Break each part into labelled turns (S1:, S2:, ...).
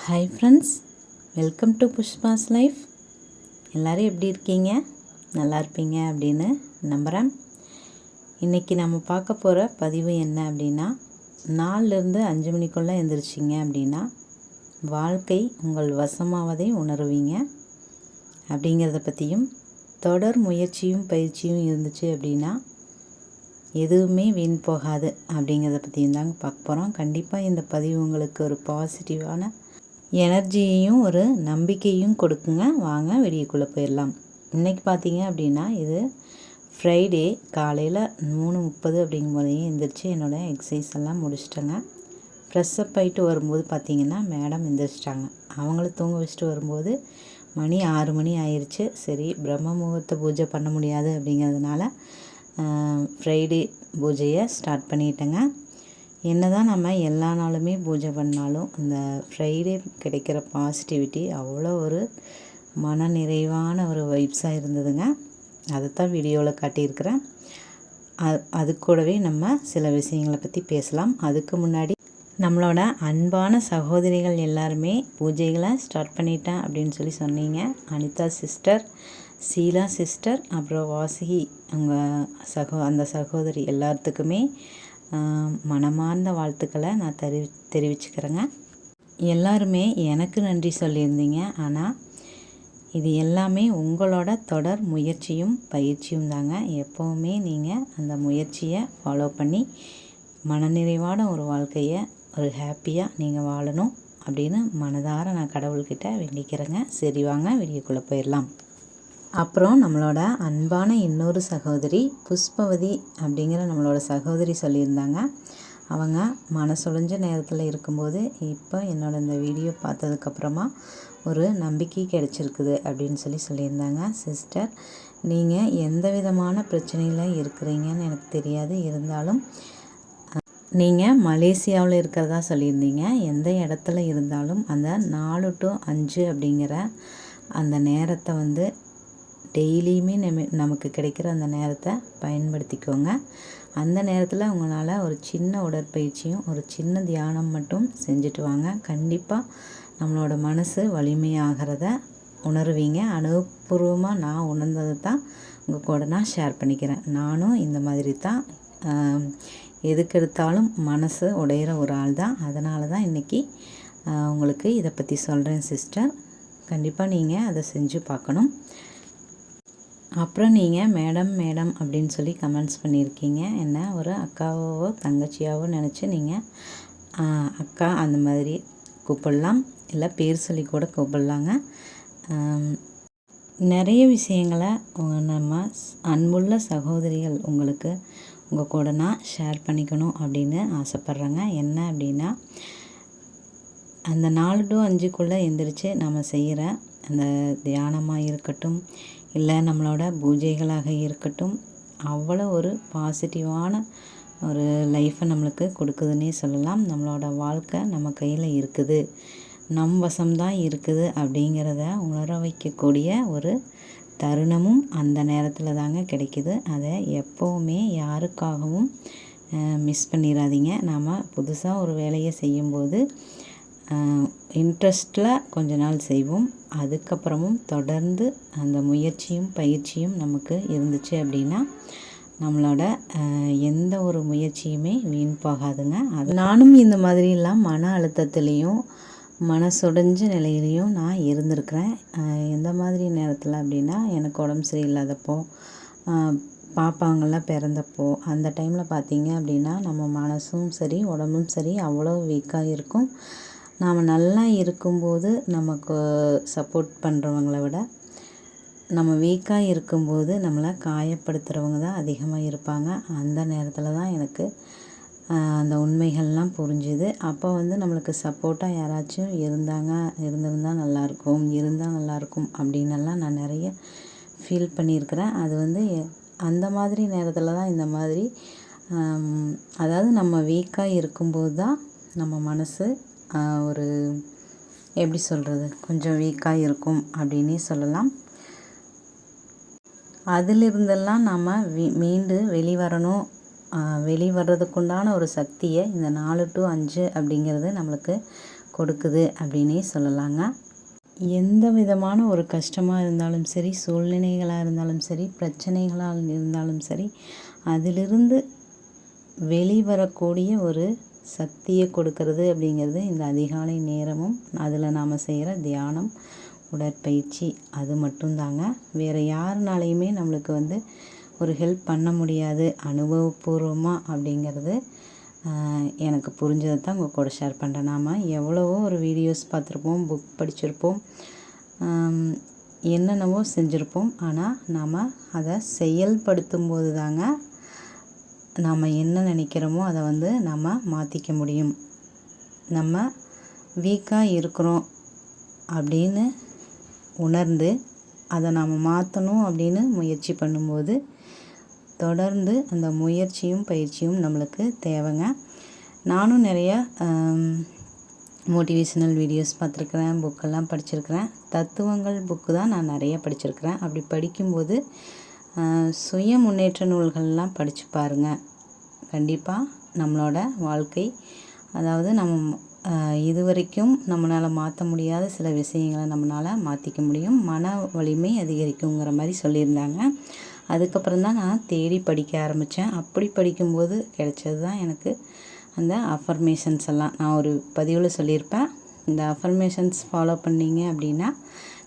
S1: Hi friends, welcome to Pushpa's life. எல்லோரும் எப்படி இருக்கீங்க? நல்லா இருப்பீங்க அப்படின்னு நம்புகிறேன். இன்றைக்கி நம்ம பார்க்க போகிற பதிவு என்ன அப்படின்னா, 4லேருந்து 5 மணிக்குள்ளே எழுந்திரிச்சிங்க அப்படின்னா வாழ்க்கை உங்கள் வசமாவதை உணருவீங்க அப்படிங்கிறத பற்றியும், தொடர் முயற்சியும் பயிற்சியும் இருந்துச்சு அப்படின்னா எதுவுமே வீண் போகாது அப்படிங்கிறத பற்றியும் தாங்க பார்க்க போகிறோம். கண்டிப்பாக இந்த பதிவு உங்களுக்கு ஒரு பாசிட்டிவான எனர்ஜியையும் ஒரு நம்பிக்கையும் கொடுக்குங்க. வாங்க வீடியோக்குள்ளே போயிடலாம். இன்றைக்கி பார்த்தீங்க அப்படின்னா இது ஃப்ரைடே காலையில் 3:30 அப்படிங்கும்போதே எழுந்திரிச்சு என்னோடய எக்ஸசைஸ் எல்லாம் முடிச்சிட்டேங்க. ஃப்ரெஷ்ஷப் ஆகிட்டு வரும்போது பார்த்திங்கன்னா மேடம் எழுந்திரிச்சிட்டாங்க. அவங்கள தூங்க வச்சுட்டு வரும்போது மணி 6 மணி ஆயிடுச்சு. சரி, பிரம்ம முகூர்த்த பூஜை பண்ண முடியாது அப்படிங்கிறதுனால ஃப்ரைடே பூஜையை ஸ்டார்ட் பண்ணிட்டேங்க. என்ன தான் நம்ம எல்லா நாளுமே பூஜை பண்ணாலும் இந்த ஃப்ரைடே கிடைக்கிற பாசிட்டிவிட்டி அவ்வளோ ஒரு மன நிறைவான ஒரு வைப்ஸாக இருந்ததுங்க. அதைத்தான் வீடியோவில் காட்டியிருக்கிறேன். அது கூடவே நம்ம சில விஷயங்களை பற்றி பேசலாம். அதுக்கு முன்னாடி நம்மளோட அன்பான சகோதரிகள் எல்லாருமே பூஜைகளை ஸ்டார்ட் பண்ணிட்டேன் அப்படின்னு சொல்லி சொன்னீங்க. அனிதா சிஸ்டர், சீலா சிஸ்டர், அப்புறம் வாசுகி அந்த சகோதரி எல்லாத்துக்குமே மனமார்ந்த வாழ்த்துக்களை நான் தெரிவிச்சுக்கிறேங்க. எல்லாருமே எனக்கு நன்றி சொல்லியிருந்தீங்க. ஆனால் இது எல்லாமே உங்களோட தொடர் முயற்சியும் பயிற்சியும் தாங்க. எப்போவுமே நீங்கள் அந்த முயற்சியை ஃபாலோ பண்ணி மனநிறைவான ஒரு வாழ்க்கையை ஒரு ஹாப்பியாக நீங்கள் வாழணும் அப்படின்னு மனதார நான் கடவுள்கிட்ட வேண்டிக்கிறேங்க. சரி, வாங்க வீடியோக்குள்ளே போயிடலாம். அப்புறம் நம்மளோட அன்பான இன்னொரு சகோதரி புஷ்பவதி அப்படிங்கிற நம்மளோட சகோதரி சொல்லியிருந்தாங்க. அவங்க மனசொடைஞ்ச நேரத்தில் இருக்கும்போது இப்போ என்னோடய இந்த வீடியோ பார்த்ததுக்கப்புறமா ஒரு நம்பிக்கை கிடைச்சிருக்குது அப்படின்னு சொல்லியிருந்தாங்க. சிஸ்டர், நீங்கள் எந்த விதமான பிரச்சனையில் இருக்கிறீங்கன்னு எனக்கு தெரியாது, இருந்தாலும் நீங்கள் மலேசியாவில் இருக்கிறதா சொல்லியிருந்தீங்க. எந்த இடத்துல இருந்தாலும் அந்த 4 to 5 அப்படிங்கிற அந்த நேரத்தை டெய்லியுமே நமக்கு கிடைக்கிற அந்த நேரத்தை பயன்படுத்திக்கோங்க. அந்த நேரத்தில் உங்களால் ஒரு சின்ன உடற்பயிற்சியும் ஒரு சின்ன தியானம் மட்டும் செஞ்சுட்டு வாங்க. கண்டிப்பாக நம்மளோட மனசு வலிமையாகிறத உணருவீங்க. அனுபவபூர்வமாக நான் உணர்ந்ததை தான் உங்கள் கூட நான் ஷேர் பண்ணிக்கிறேன். நானும் இந்த மாதிரி தான் எதுக்கெடுத்தாலும் மனசு உடையிற ஒரு ஆள் தான். அதனால தான் இன்றைக்கி உங்களுக்கு இதை பற்றி சொல்கிறேன் சிஸ்டர். கண்டிப்பாக நீங்கள் அதை செஞ்சு பார்க்கணும். அப்புறம் நீங்கள் மேடம் அப்படின்னு சொல்லி கமெண்ட்ஸ் பண்ணியிருக்கீங்க. என்ன ஒரு அக்காவோ தங்கச்சியாவோ நினச்சி நீங்கள் அக்கா அந்த மாதிரி கூப்பிடலாம், இல்லை பேர் சொல்லி கூட கூப்பிடலாங்க. நிறைய விஷயங்களை நம்ம அன்புள்ள சகோதரிகள் உங்களுக்கு உங்கள் கூட நான் ஷேர் பண்ணிக்கணும் அப்படின்னு ஆசைப்பட்றேங்க. என்ன அப்படின்னா, அந்த 4 to 5க்குள்ளே எந்திரிச்சு நம்ம செய்கிற அந்த தியானமாக இருக்கட்டும், இல்லை நம்மளோட பூஜைகளாக இருக்கட்டும், அவ்வளோ ஒரு பாசிட்டிவான ஒரு லைஃப்பை நம்மளுக்கு கொடுக்குதுன்னே சொல்லலாம். நம்மளோட வாழ்க்கை நம்ம கையில் இருக்குது, நம் வசம்தான் இருக்குது அப்படிங்கிறத உணர வைக்கக்கூடிய ஒரு தருணமும் அந்த நேரத்தில் தாங்க கிடைக்கிது. அதை எப்போவுமே யாருக்காகவும் மிஸ் பண்ணிடாதீங்க. நாம் புதுசாக ஒரு வேலையை செய்யும்போது இன்ட்ரெஸ்ட்டில் கொஞ்ச நாள் செய்வோம். அதுக்கப்புறமும் தொடர்ந்து அந்த முயற்சியும் பயிற்சியும் நமக்கு இருந்துச்சு அப்படின்னா நம்மளோட எந்த ஒரு முயற்சியுமே வீண் போகாதுங்க. நானும் இந்த மாதிரிலாம் மன அழுத்தத்துலேயும் மனசொடைஞ்ச நிலையிலையும் நான் இருந்திருக்கிறேன். எந்த மாதிரி நேரத்தில் அப்படின்னா, எனக்கு உடம்பு சரியில்லாதப்போ, பாப்பாங்கள்லாம் பிறந்தப்போ, அந்த டைமில் பார்த்திங்க அப்படின்னா நம்ம மனசும் சரி உடம்பும் சரி அவ்வளோ வீக்காக இருக்கும். நாம் நல்லா இருக்கும்போது நமக்கு சப்போர்ட் பண்ணுறவங்கள விட நம்ம வீக்காக இருக்கும்போது நம்மளை காயப்படுத்துகிறவங்க தான் அதிகமாக இருப்பாங்க. அந்த நேரத்தில் தான் எனக்கு அந்த உண்மைகள்லாம் புரிஞ்சுது. அப்போ நம்மளுக்கு சப்போர்ட்டாக யாராச்சும் இருந்தால் நல்லாயிருக்கும் அப்படின்னெல்லாம் நான் நிறைய ஃபீல் பண்ணியிருக்கிறேன். அது அந்த மாதிரி நேரத்தில் தான் இந்த மாதிரி அதாவது நம்ம வீக்காக இருக்கும்போது தான் நம்ம மனசு ஒரு எப்படி சொல்கிறது, கொஞ்சம் வீக்காக இருக்கும் அப்படின்னே சொல்லலாம். அதிலிருந்தெல்லாம் நம்ம மீண்டு வெளிவரதுக்குண்டான ஒரு சக்தியை இந்த 4 to 5 அப்படிங்கிறது நம்மளுக்கு கொடுக்குது அப்படின்னே சொல்லலாங்க. எந்த விதமான ஒரு கஷ்டமாக இருந்தாலும் சரி, சூழ்நிலைகளாக இருந்தாலும் சரி, பிரச்சனைகளாக இருந்தாலும் சரி, அதிலிருந்து வெளிவரக்கூடிய ஒரு சக்தியை கொடுக்கறது அப்படிங்கிறது இந்த அதிகாலை நேரமும் அதில் நாம் செய்கிற தியானம், உடற்பயிற்சி அது மட்டும்தாங்க. வேறு யாருனாலையுமே நம்மளுக்கு ஒரு ஹெல்ப் பண்ண முடியாது அனுபவபூர்வமாக அப்படிங்கிறது எனக்கு புரிஞ்சதை தான் உங்கள் கூட ஷேர் பண்ணுறேன். நாம் எவ்வளவோ ஒரு வீடியோஸ் பார்த்துருப்போம், புக் படிச்சிருப்போம், என்னென்னவோ செஞ்சுருப்போம். ஆனால் நாம் அதை செயல்படுத்தும் போது தாங்க நாம் என்ன நினைக்கிறோமோ அதை நம்ம மாற்றிக்க முடியும். நம்ம வீக்காக இருக்கிறோம் அப்படின்னு உணர்ந்து அதை நாம் மாற்றணும் அப்படின்னு முயற்சி பண்ணும்போது தொடர்ந்து அந்த முயற்சியும் பயிற்சியும் நம்மளுக்கு தேவைங்க. நானும் நிறையா மோட்டிவேஷ்னல் வீடியோஸ் பார்த்துருக்குறேன், புக்கெல்லாம் படிச்சிருக்கிறேன். தத்துவங்கள் புக்கு தான் நான் நிறைய படிச்சிருக்கிறேன். அப்படி படிக்கும்போது சுய முன்னேற்ற நூல்கள்லாம் படித்து பாருங்கள். கண்டிப்பாக நம்மளோட வாழ்க்கை, அதாவது நம்ம இதுவரைக்கும் நம்மளால் மாற்ற முடியாத சில விஷயங்களை நம்மளால் மாற்றிக்க முடியும், மன வலிமை அதிகரிக்குங்கிற மாதிரி சொல்லியிருந்தாங்க. அதுக்கப்புறம் தான் நான் தேடி படிக்க ஆரம்பித்தேன். அப்படி படிக்கும்போது கிடைச்சது தான் எனக்கு அந்த அஃபர்மேஷன்ஸ் எல்லாம். நான் ஒரு பதிவில் சொல்லியிருப்பேன், இந்த அஃபர்மேஷன்ஸ் ஃபாலோ பண்ணிங்க அப்படின்னா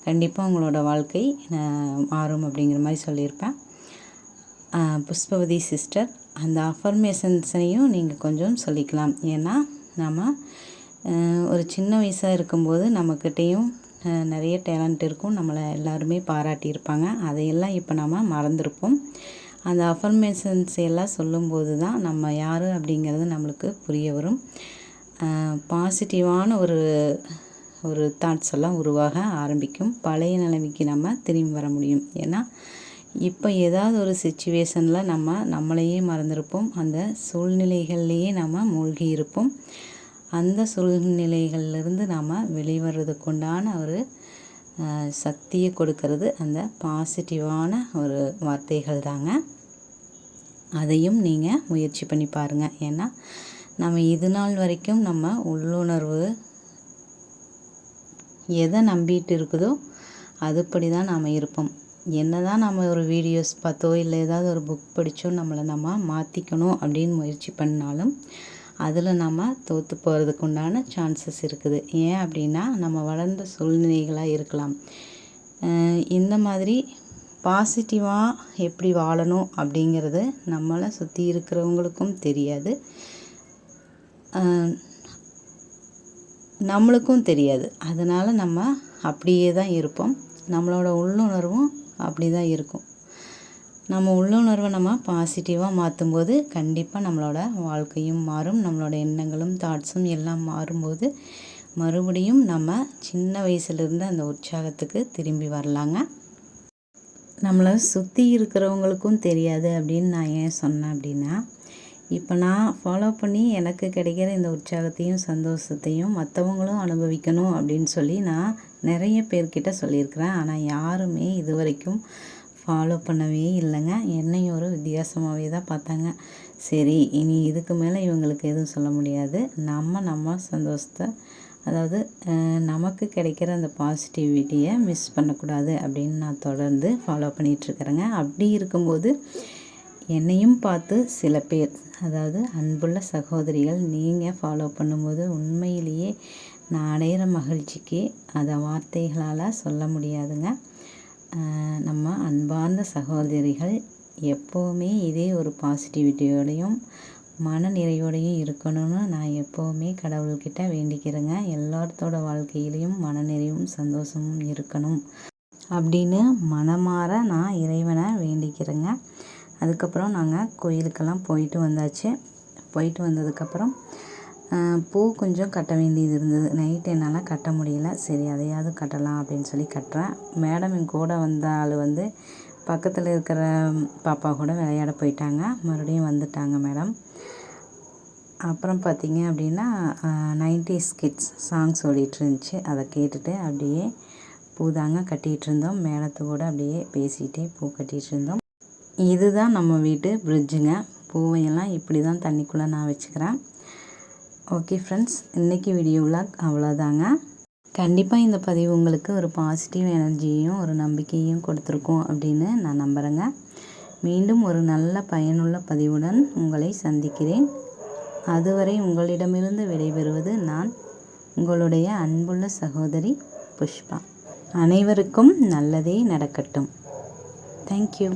S1: கண்டிப்பாக உங்களோட வாழ்க்கை மாறும் அப்படிங்கிற மாதிரி சொல்லியிருப்பேன். புஷ்பவதி சிஸ்டர் அந்த அஃபர்மேஷன்ஸையும் நீங்கள் கொஞ்சம் சொல்லிக்கலாம். ஏன்னா நம்ம ஒரு சின்ன வயசாக இருக்கும்போது நம்மக்கிட்டேயும் நிறைய டேலண்ட் இருக்கும், நம்மளை எல்லாருமே பாராட்டியிருப்பாங்க. அதையெல்லாம் இப்போ நம்ம மறந்துருப்போம். அந்த அஃபர்மேஷன்ஸ் எல்லாம் சொல்லும்போது தான் நம்ம யார் அப்படிங்கிறது நம்மளுக்கு புரிய வரும். பாசிட்டிவான ஒரு தாட்ஸ் எல்லாம் உருவாக ஆரம்பிக்கும். பழைய நிலைமைக்கு நம்ம திரும்பி வர முடியும். ஏன்னா இப்போ ஏதாவது ஒரு சிச்சுவேஷனில் நம்மளையே மறந்துருப்போம், அந்த சூழ்நிலைகள்லேயே நம்ம மூழ்கி இருப்போம். அந்த சூழ்நிலைகள்லேருந்து நாம் வெளிவரதுக்குண்டான ஒரு சக்தியை கொடுக்கறது அந்த பாசிட்டிவான ஒரு வார்த்தைகள் தாங்க. அதையும் நீங்கள் முயற்சி பண்ணி பாருங்கள். ஏன்னா நம்ம இது நாள் வரைக்கும் நம்ம உள்ளுணர்வு எதை நம்பிட்டு இருக்குதோ அதுபடி தான் நாம் இருப்போம். என்ன தான் நம்ம ஒரு வீடியோஸ் பார்த்தோ இல்லை ஏதாவது ஒரு புக் படித்தோ நம்மளை நம்ம மாற்றிக்கணும் அப்படின்னு முயற்சி பண்ணாலும் அதில் நம்ம தோற்று போகிறதுக்கு உண்டான சான்சஸ் இருக்குது. ஏன் அப்படின்னா நம்ம வளர்ந்த சூழ்நிலைகளாக இருக்கலாம். இந்த மாதிரி பாசிட்டிவாக எப்படி வாழணும் அப்படிங்கிறது நம்மளை சுற்றி இருக்கிறவங்களுக்கும் தெரியாது, நம்மளுக்கும் தெரியாது. அதனால் நம்ம அப்படியே தான் இருப்போம். நம்மளோட உள்ளுணர்வும் அப்படி தான் இருக்கும். நம்ம உள்ளுணர்வை நம்ம பாசிட்டிவாக மாற்றும்போது கண்டிப்பாக நம்மளோட வாழ்க்கையும் மாறும். நம்மளோட எண்ணங்களும் தாட்ஸும் எல்லாம் மாறும்போது மறுபடியும் நம்ம சின்ன வயசுலேருந்து அந்த உற்சாகத்துக்கு திரும்பி வரலாங்க. நம்மளை சுற்றி இருக்கிறவங்களுக்கும் தெரியாது அப்படின்னு நான் ஏன் சொன்னேன் அப்படின்னா, இப்போ நான் ஃபாலோ பண்ணி எனக்கு கிடைக்கிற இந்த உற்சாகத்தையும் சந்தோஷத்தையும் மற்றவங்களும் அனுபவிக்கணும் அப்படின்னு சொல்லி நான் நிறைய பேர்கிட்ட சொல்லியிருக்கிறேன். ஆனால் யாருமே இது வரைக்கும் ஃபாலோ பண்ணவே இல்லைங்க. என்னையும் ஒரு வித்தியாசமாகவே தான் பார்த்தாங்க. சரி, இனி இதுக்கு மேலே இவங்களுக்கு எதுவும் சொல்ல முடியாது, நம்ம சந்தோஷத்தை, அதாவது நமக்கு கிடைக்கிற அந்த பாசிட்டிவிட்டியை மிஸ் பண்ணக்கூடாது அப்படின்னு நான் தொடர்ந்து ஃபாலோ பண்ணிகிட்ருக்கிறேங்க. அப்படி இருக்கும்போது என்னையும் பார்த்து சில பேர், அதாவது அன்புள்ள சகோதரிகள், நீங்கள் ஃபாலோ பண்ணும்போது உண்மையிலேயே நான் அடையிற மகிழ்ச்சிக்கு அதை வார்த்தைகளால் சொல்ல முடியாதுங்க. நம்ம அன்பார்ந்த சகோதரிகள் எப்போவுமே இதே ஒரு பாசிட்டிவிட்டியோடையும் மன நிறைவோடையும் இருக்கணும்னு நான் எப்போவுமே கடவுள்கிட்ட வேண்டிக்கிறேங்க. எல்லாத்தோட வாழ்க்கையிலையும் மன நிறைவும் சந்தோஷமும் இருக்கணும் அப்படின்னு மனமாற நான் இறைவனை வேண்டிக்கிறேங்க. அதுக்கப்புறம் நாங்கள் கோயிலுக்கெல்லாம் போயிட்டு வந்தாச்சு. போயிட்டு வந்ததுக்கப்புறம் பூ கொஞ்சம் கட்ட வேண்டியது இருந்தது. நைட்டு என்னால் கட்ட முடியல. சரி, அதையாவது கட்டலாம் அப்படின்னு சொல்லி கட்டுறேன். மேடம் என் கூட வந்த ஆள் பக்கத்தில் இருக்கிற பாப்பா கூட விளையாட போயிட்டாங்க. மறுபடியும் வந்துட்டாங்க மேடம். அப்புறம் பார்த்திங்க அப்படின்னா 90s கிட்ஸ் சாங்ஸ் ஓடிட்டு இருந்துச்சு. அதை கேட்டுட்டு அப்படியே பூ தாங்க கட்டிகிட்டு இருந்தோம். மேடத்து கூட அப்படியே பேசிகிட்டே பூ கட்டிகிட்டு இருந்தோம். இதுதான் நம்ம வீட்டு பிரிட்ஜுங்க. பூவையெல்லாம் இப்படி தான் தண்ணிக்குள்ளே நான் வச்சுக்கிறேன். ஓகே ஃப்ரெண்ட்ஸ், இன்றைக்கி வீடியோவில் அவ்வளோதாங்க. கண்டிப்பாக இந்த பதிவு உங்களுக்கு ஒரு பாசிட்டிவ் எனர்ஜியையும் ஒரு நம்பிக்கையும் கொடுத்துருக்கோம் அப்படின்னு நான் நம்புகிறேங்க. மீண்டும் ஒரு நல்ல பயனுள்ள பதிவுடன் உங்களை சந்திக்கிறேன். அதுவரை உங்களிடமிருந்து விடைபெறுவது நான் உங்களுடைய அன்புள்ள சகோதரி புஷ்பா. அனைவருக்கும் நல்லதே நடக்கட்டும். தேங்க்யூ.